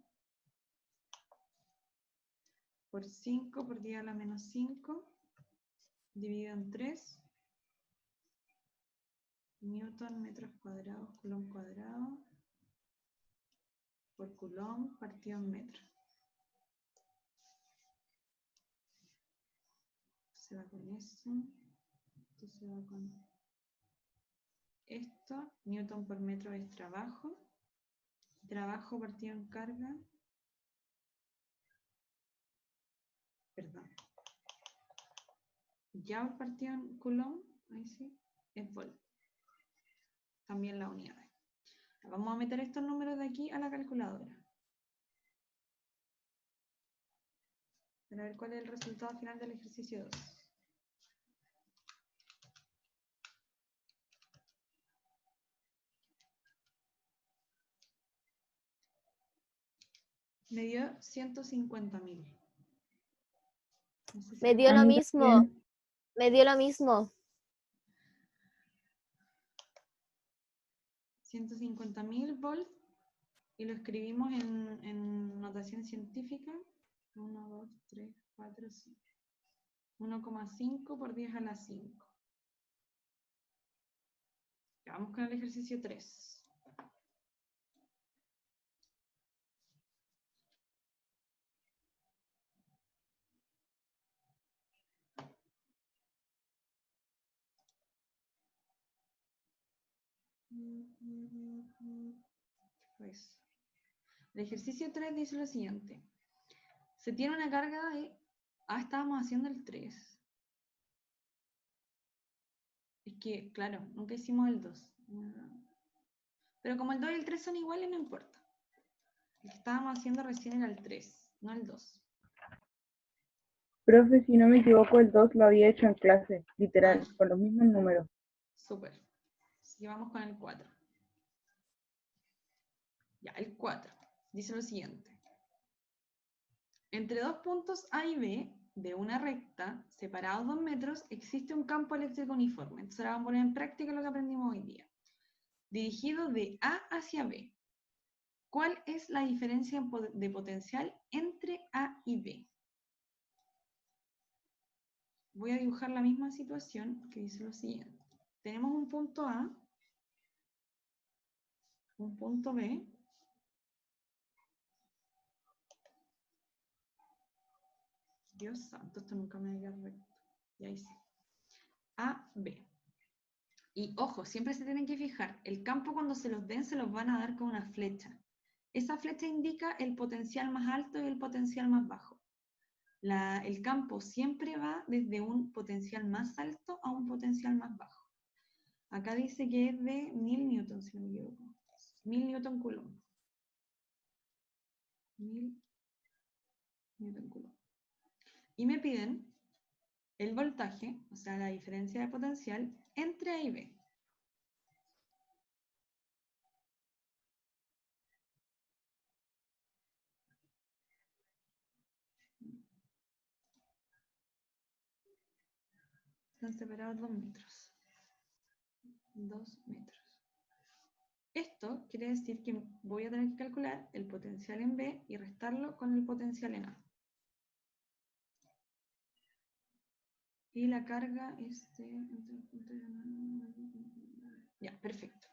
Speaker 1: por 5 por 10 a la menos 5 dividido en 3 newton metros cuadrados, coulomb cuadrado por coulomb partido en metros. Se va con eso. Esto se va con esto. Newton por metro es trabajo. Trabajo partido en carga. Perdón. Joule partido en coulomb. Ahí sí. es volt. También las unidades. Vamos a meter estos números de aquí a la calculadora. Para ver cuál es el resultado final del ejercicio 2. Me dio 150.000. No sé si
Speaker 2: Me dio
Speaker 3: A
Speaker 2: lo
Speaker 3: mí
Speaker 2: mismo.
Speaker 3: también.
Speaker 2: Me dio lo mismo.
Speaker 1: 150.000 volts y lo escribimos en notación científica. 1, 2, 3, 4, 5. 1,5 por 10 a la 5. Ya vamos con el ejercicio 3. Pues, el ejercicio 3 dice lo siguiente. Se tiene una carga de... estábamos haciendo el 3. Es que, claro, nunca hicimos el 2. Pero como el 2 y el 3 son iguales, no importa. El que estábamos haciendo recién era el 3, no el 2.
Speaker 3: Profe, si no me equivoco, el 2 lo había hecho en clase, literal, con los mismos números.
Speaker 1: Súper. Así que vamos con el 4. Ya, el 4. Dice lo siguiente. Entre dos puntos A y B de una recta, separados 2 metros, existe un campo eléctrico uniforme. Entonces ahora vamos a poner en práctica lo que aprendimos hoy día. Dirigido de A hacia B. ¿Cuál es la diferencia de potencial entre A y B? Voy a dibujar la misma situación que dice lo siguiente. Tenemos un punto A, un punto B, Dios santo, esto nunca me había recto. Y ahí sí. A, B. Y ojo, siempre se tienen que fijar, el campo cuando se los den se los van a dar con una flecha. Esa flecha indica el potencial más alto y el potencial más bajo. El campo siempre va desde un potencial más alto a un potencial más bajo. Acá dice que es de 1000 newtons, si no me equivoco. 1000 newton coulomb. 1000 newton coulomb. Y me piden el voltaje, o sea, la diferencia de potencial, entre A y B. Están separados 2 metros. 2 metros. Esto quiere decir que voy a tener que calcular el potencial en B y restarlo con el potencial en A. Y la carga es de... Ya, perfecto.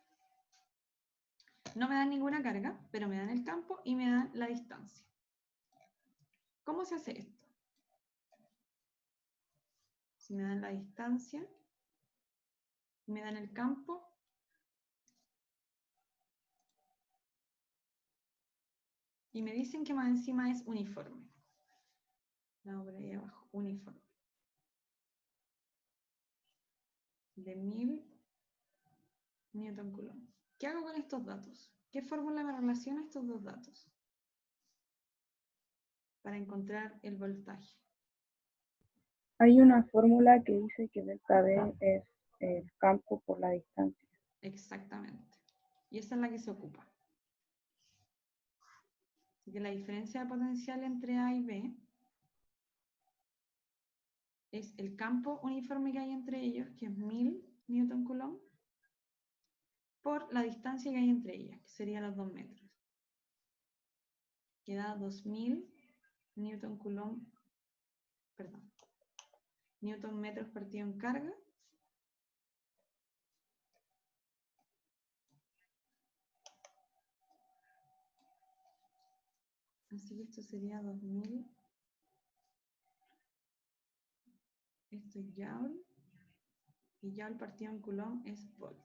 Speaker 1: No me dan ninguna carga, pero me dan el campo y me dan la distancia. ¿Cómo se hace esto? Si me dan la distancia, me dan el campo, y me dicen que más encima es uniforme. La por ahí abajo, uniforme. De 1000 newton coulomb. ¿Qué hago con estos datos? ¿Qué fórmula me relaciona estos dos datos? Para encontrar el voltaje.
Speaker 3: Hay una fórmula que dice que delta V es el campo por la distancia.
Speaker 1: Exactamente. Y esa es la que se ocupa. Así que la diferencia de potencial entre A y B es el campo uniforme que hay entre ellos, que es 1000 newton coulomb, por la distancia que hay entre ellas, que sería los 2 metros. Queda 2000 newton coulomb, perdón, newton metros partido en carga. Así que esto sería 2000. Esto es joule. Y joule partido en coulomb es volt.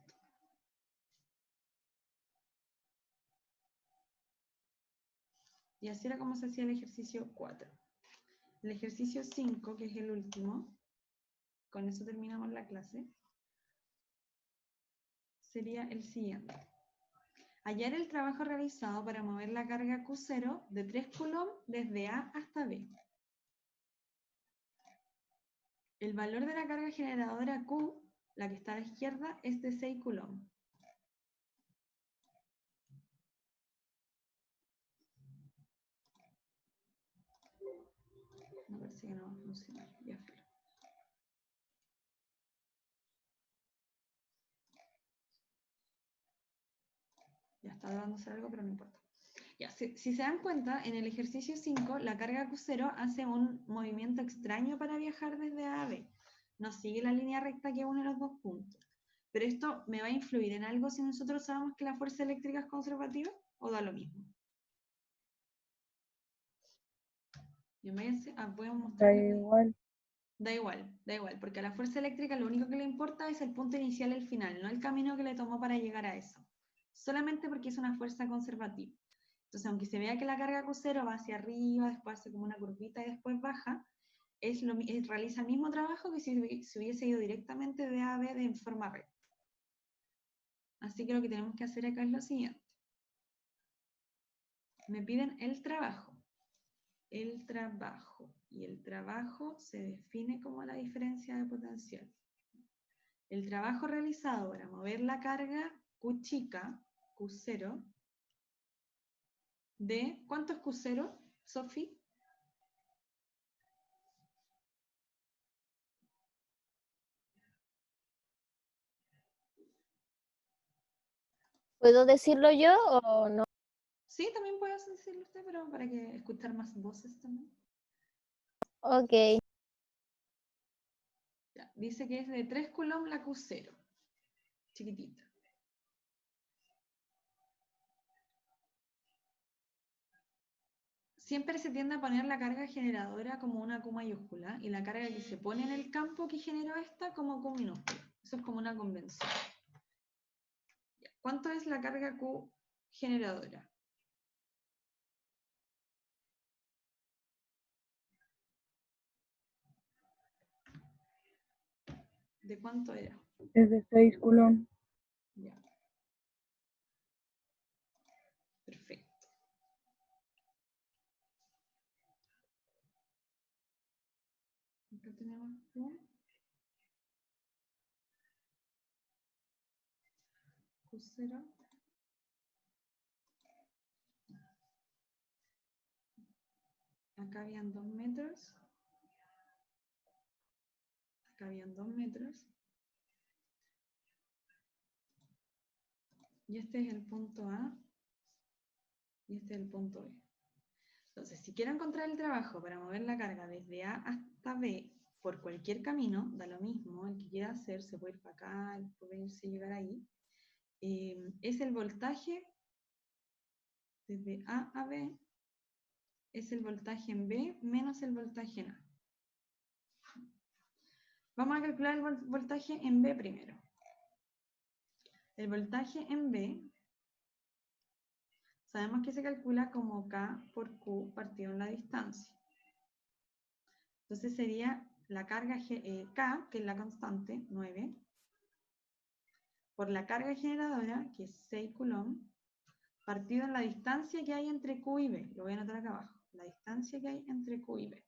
Speaker 1: Y así era como se hacía el ejercicio 4. El ejercicio 5, que es el último, con eso terminamos la clase. sería el siguiente. Hallar el trabajo realizado para mover la carga Q0 de 3 coulombs desde A hasta B. El valor de la carga generadora Q, la que está a la izquierda, es de 6 coulombs. Me parece que no va a funcionar. Ya fue. Ya está dándose algo, pero no importa. Ya, si se dan cuenta, en el ejercicio 5, la carga Q0 hace un movimiento extraño para viajar desde A a B. No sigue la línea recta que une los dos puntos. Pero esto me va a influir en algo si nosotros sabemos que la fuerza eléctrica es conservativa, o da lo mismo. Yo voy a
Speaker 3: Da
Speaker 1: mostrarles.
Speaker 3: igual.
Speaker 1: Da igual, porque a la fuerza eléctrica lo único que le importa es el punto inicial y el final, no el camino que le tomó para llegar a eso. Solamente porque es una fuerza conservativa. Entonces, aunque se vea que la carga Q0 va hacia arriba, después hace como una curvita y después baja, realiza el mismo trabajo que si hubiese ido directamente de A a B en forma recta. Así que lo que tenemos que hacer acá es lo siguiente. Me piden el trabajo. El trabajo. Y el trabajo se define como la diferencia de potencial. El trabajo realizado para mover la carga Q chica, Q0, de, ¿cuánto es Q0, Sofi?
Speaker 2: ¿Puedo decirlo yo o no?
Speaker 1: Sí, también puede decirlo usted, pero para que escuchar más voces también.
Speaker 2: Ok.
Speaker 1: Ya, dice que es de 3 coulombs la Q0. Chiquitita. Siempre se tiende a poner la carga generadora como una Q mayúscula y la carga que se pone en el campo que generó esta como Q minúscula. Eso es como una convención. Ya, ¿cuánto es la carga Q generadora? ¿De cuánto era?
Speaker 3: Es de 6 coulombs.
Speaker 1: Ya. Perfecto. Acá tenemos Q. Q0. Acá habían 2 metros. Acá habían 2 metros. Y este es el punto A. Y este es el punto B. Entonces, si quiero encontrar el trabajo para mover la carga desde A hasta B por cualquier camino, da lo mismo, el que quiera hacer, se puede ir para acá, puede irse y llegar ahí, es el voltaje desde A a B, es el voltaje en B menos el voltaje en A. Vamos a calcular el voltaje en B primero. El voltaje en B, sabemos que se calcula como K por Q partido en la distancia. Entonces sería la carga K, que es la constante, 9, por la carga generadora, que es 6 coulombs, partido en la distancia que hay entre Q y B. Lo voy a anotar acá abajo. La distancia que hay entre Q y B.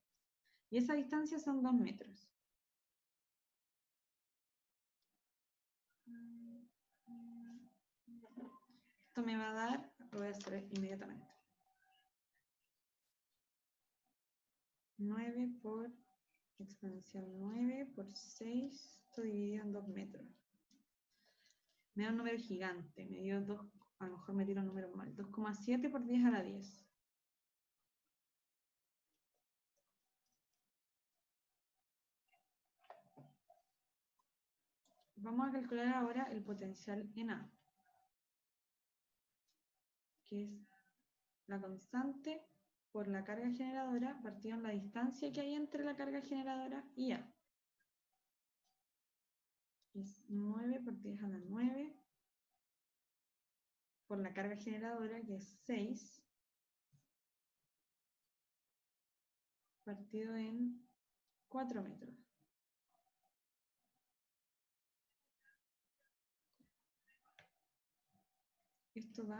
Speaker 1: Y esa distancia son 2 metros. Esto me va a dar, lo voy a hacer inmediatamente. 9 por exponencial 9 por 6, esto dividido en 2 metros. Me da un número gigante, me dio 2, a lo mejor me tiro un número mal, 2,7 por 10 a la 10. Vamos a calcular ahora el potencial en A, que es la constante por la carga generadora partido en la distancia que hay entre la carga generadora y A. Es 9 por 10 a la 9 por la carga generadora, que es 6, partido en 4 metros. Esto da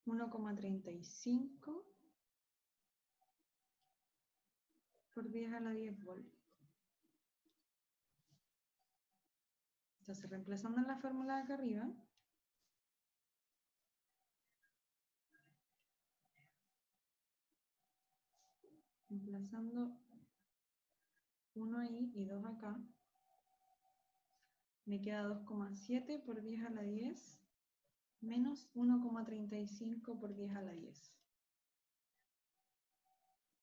Speaker 1: 1,35 por 10 a la 10 voltios. Entonces, reemplazando en la fórmula de acá arriba, reemplazando 1 ahí y 2 acá, me queda 2,7 por 10 a la 10 menos 1,35 por 10 a la 10.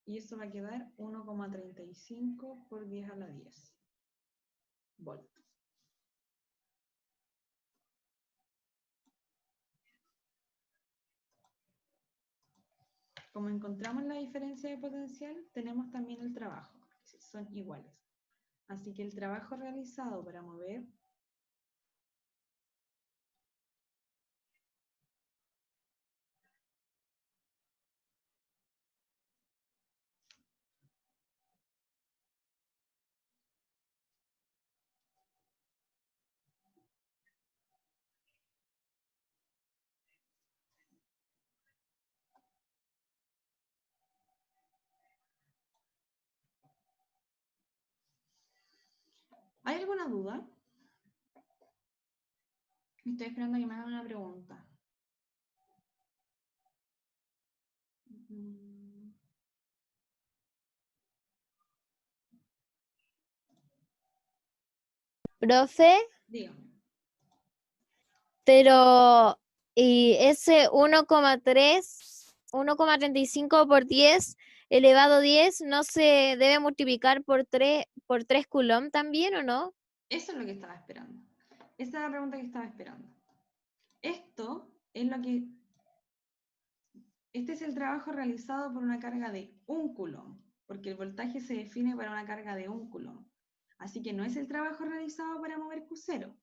Speaker 1: Y eso va a quedar 1,35 por 10 a la 10 voltios. Como encontramos la diferencia de potencial, tenemos también el trabajo, son iguales. Así que el trabajo realizado para mover ¿Hay alguna duda? Estoy esperando a que me hagan una pregunta.
Speaker 2: Profe,
Speaker 1: Dígame.
Speaker 2: pero y ese 1,35 por 10 elevado a 10 no se debe multiplicar por 3 coulomb también, ¿o no?
Speaker 1: Eso es lo que estaba esperando. Esa es la pregunta que estaba esperando. Esto es lo que... Este es el trabajo realizado por una carga de 1 coulomb, porque el voltaje se define para una carga de 1 coulomb. Así que no es el trabajo realizado para mover Q0,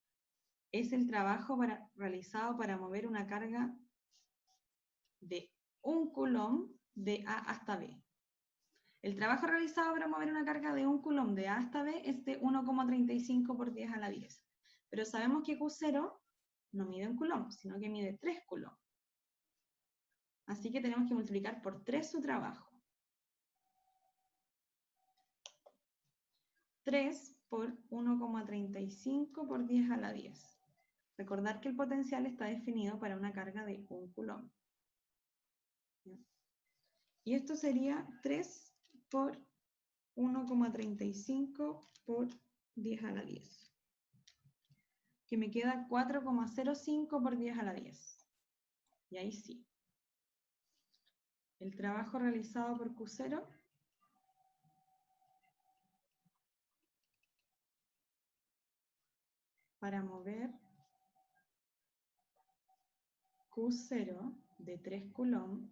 Speaker 1: es el trabajo realizado para mover una carga de 1 coulomb de A hasta B. El trabajo realizado para mover una carga de 1 coulomb de A hasta B es de 1,35 por 10 a la 10. Pero sabemos que Q0 no mide en coulomb, sino que mide 3 coulomb. Así que tenemos que multiplicar por 3 su trabajo. 3 por 1,35 por 10 a la 10. Recordar que el potencial está definido para una carga de 1 coulomb. Y esto sería 3 por 1,35 por 10 a la 10. Que me queda 4,05 por 10 a la 10. Y ahí sí. El trabajo realizado por Q0 para mover Q0 de 3 coulomb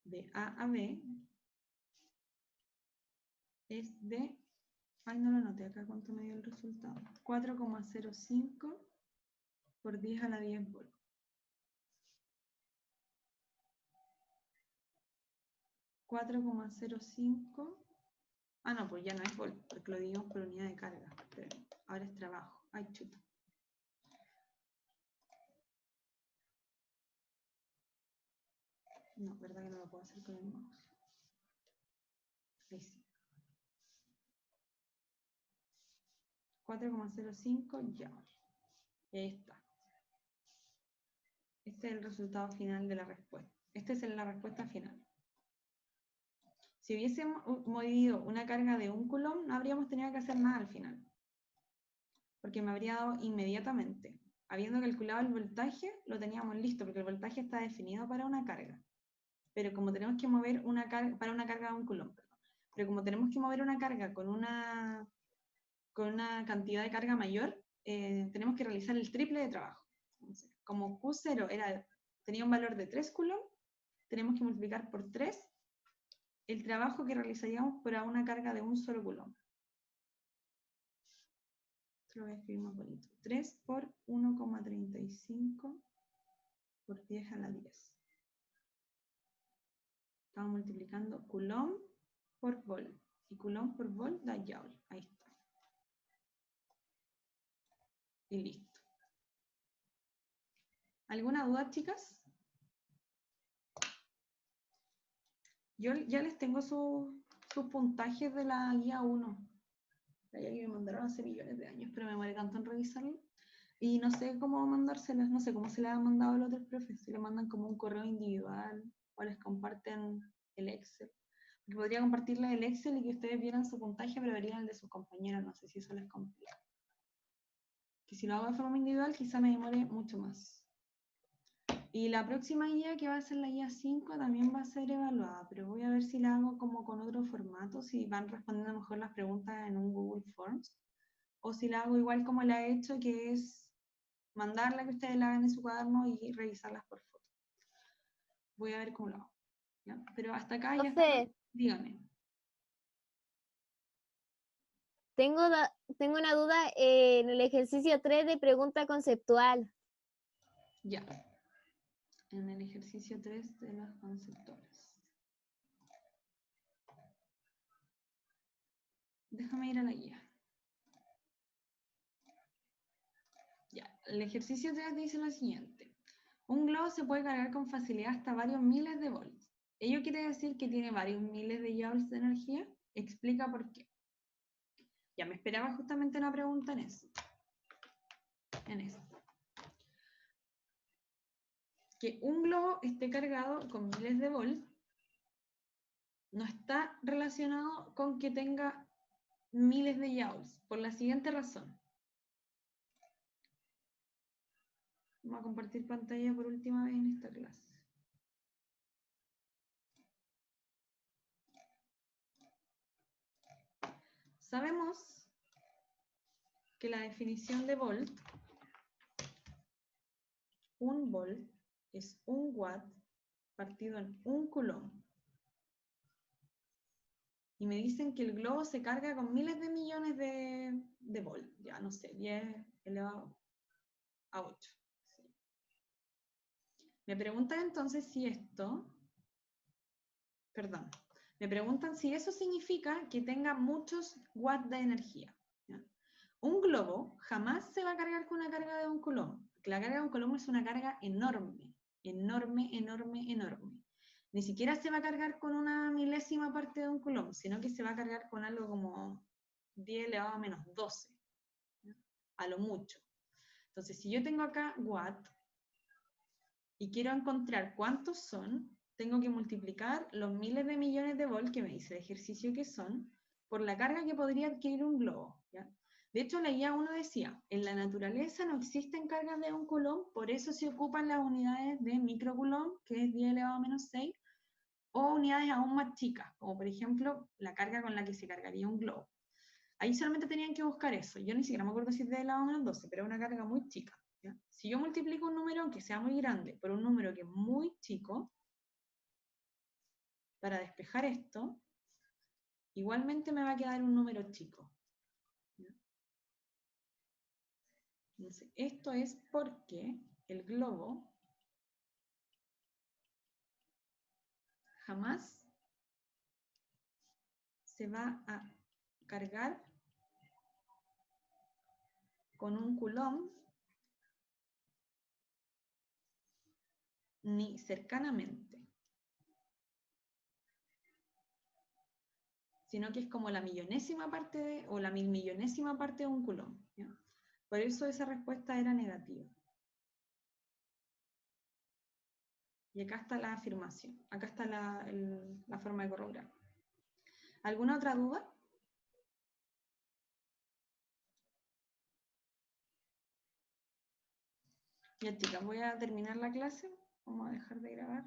Speaker 1: de A a B es de, ay no lo anoté acá cuánto me dio el resultado, 4,05 por 10 a la 10 volts. 4,05, ah no, pues ya no es volt, porque lo dividimos por unidad de carga, pero ahora es trabajo, ay chuta. No, verdad que no lo puedo hacer con el mouse. Ahí sí. 4,05 ya. Y ahí está. Este es el resultado final de la respuesta. Esta es la respuesta final. Si hubiésemos movido una carga de 1 coulomb, no habríamos tenido que hacer nada al final. Porque me habría dado inmediatamente. Habiendo calculado el voltaje, lo teníamos listo, porque el voltaje está definido para una carga. Pero como tenemos que mover una carga, para una carga de 1 coulomb, perdón. Pero como tenemos que mover una carga con una cantidad de carga mayor, tenemos que realizar el triple de trabajo. Entonces, como Q0 tenía un valor de 3 coulomb, tenemos que multiplicar por 3 el trabajo que realizaríamos para una carga de 1 solo coulomb. Esto lo voy a escribir más bonito. 3 por 1,35 por 10 a la 10. Estamos multiplicando coulomb por volt. Y coulomb por volt da joule. Ahí está. Y listo. ¿Alguna duda, chicas? Yo ya les tengo sus puntajes de la guía 1. La guía que me mandaron hace millones de años, pero me muere tanto en revisarlo. Y no sé cómo mandárselas, no sé cómo se les ha mandado a los otros profes. Si le mandan como un correo individual o les comparten el Excel. Porque podría compartirles el Excel y que ustedes vieran su puntaje, pero verían el de sus compañeros. No sé si eso les complica. Que si lo hago de forma individual, quizá me demore mucho más. Y la próxima guía, que va a ser la guía 5, también va a ser evaluada, pero voy a ver si la hago como con otro formato, si van respondiendo mejor las preguntas en un Google Forms, o si la hago igual como la he hecho, que es mandarla, que ustedes la hagan en su cuaderno y revisarlas por foto. Voy a ver cómo lo hago. ¿Ya? Pero hasta acá ya está.
Speaker 2: Profe,
Speaker 1: Dígame.
Speaker 2: tengo una duda en el ejercicio 3 de pregunta conceptual.
Speaker 1: Ya. En el ejercicio 3 de las conceptuales. Déjame ir a la guía. Ya, el ejercicio 3 dice lo siguiente. Un globo se puede cargar con facilidad hasta varios miles de volts. ¿Ello quiere decir que tiene varios miles de joules de energía? Explica por qué. Ya me esperaba justamente una pregunta en eso. En esto. Que un globo esté cargado con miles de volts no está relacionado con que tenga miles de joules, por la siguiente razón. Vamos a compartir pantalla por última vez en esta clase. Sabemos que la definición de volt, un volt es un watt partido en un coulomb. Y me dicen que el globo se carga con miles de millones de volt, ya no sé, 10 elevado a 8. Sí. Me preguntan entonces si esto, perdón, me preguntan si eso significa que tenga muchos watts de energía. ¿Ya? Un globo jamás se va a cargar con una carga de un coulomb, porque la carga de un coulomb es una carga enorme, enorme, enorme, enorme. Ni siquiera se va a cargar con una milésima parte de un coulomb, sino que se va a cargar con algo como 10 elevado a menos 12, ¿ya? A lo mucho. Entonces, si yo tengo acá watt y quiero encontrar cuántos son, tengo que multiplicar los miles de millones de volts que me dice el ejercicio que son por la carga que podría adquirir un globo, ¿ya? De hecho, la guía 1 decía, en la naturaleza no existen cargas de un coulomb, por eso se ocupan las unidades de microcoulomb, que es 10 elevado a menos 6, o unidades aún más chicas, como por ejemplo la carga con la que se cargaría un globo. Ahí solamente tenían que buscar eso. Yo ni siquiera me acuerdo si es 10 elevado a menos 12, pero es una carga muy chica, ¿ya? Si yo multiplico un número, aunque sea muy grande, por un número que es muy chico, para despejar esto, igualmente me va a quedar un número chico. Entonces, esto es porque el globo jamás se va a cargar con un coulomb ni cercanamente, sino que es como la millonésima parte o la milmillonésima parte de un coulomb, ¿ya? Por eso esa respuesta era negativa. Y acá está la afirmación, acá está la forma de corroborar. ¿Alguna otra duda? Ya chicas, voy a terminar la clase, vamos a dejar de grabar.